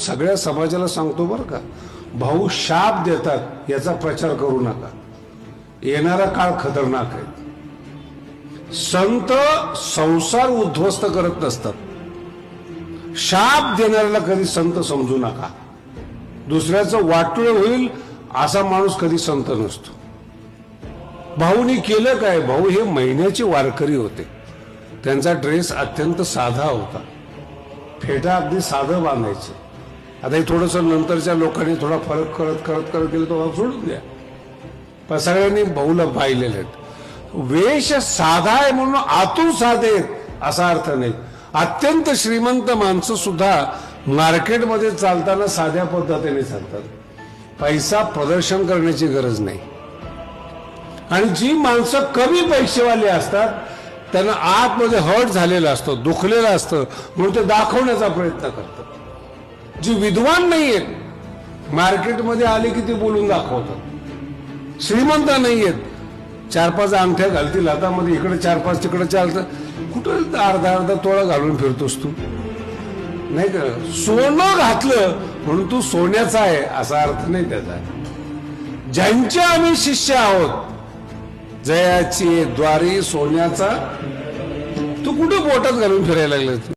सगळ्या समाजाला सांगतो बरं का, भाऊ शाप देतात याचा प्रचार करू नका. येणारा काळ खतरनाक आहे. संत संसार उद्ध्वस्त करत नसतात. शाप देणाऱ्याला कधी संत समजू नका. दुसऱ्याचं वाटोळ होईल असा माणूस कधी संत नसतो. भाऊनी केलं काय? भाऊ हे महिन्याचे वारकरी होते. त्यांचा ड्रेस अत्यंत साधा होता. फेटा अगदी साधं बांधायचे. आता हे थोडस नंतरच्या लोकांनी थोडा फरक करत गेलं तो सोडून द्या. पण सगळ्यांनी भाऊला पाहिलेले आहेत. वेश साधा आहे म्हणून आतून साधे असा अर्थ नाही. अत्यंत श्रीमंत माणसं सुद्धा मार्केटमध्ये चालताना साध्या पद्धतीने चालतात. पैसा प्रदर्शन करण्याची गरज नाही. आणि जी माणसं कमी पैसेवाली असतात त्यांना आतमध्ये हर्ट झालेला असतो, दुखलेलं असतं, म्हणून ते दाखवण्याचा प्रयत्न करतात. जी विद्वान नाहीयेत मार्केटमध्ये आले की ते बोलून दाखवतात. श्रीमंत नाहीयेत, 4-5 अंगठ्या घालतील हातामध्ये, इकडे 4-5 तिकडे चालतं. कुठं अर्धा तोळा घालून फिरतोस तू? नाही का? सोनं घातलं म्हणून तू सोन्याचा आहे असा अर्थ नाही त्याचा. ज्यांचे आम्ही शिष्य आहोत जयाची द्वारी सोन्याचा, तू कुठं बोटात घालून फिरायला लागला?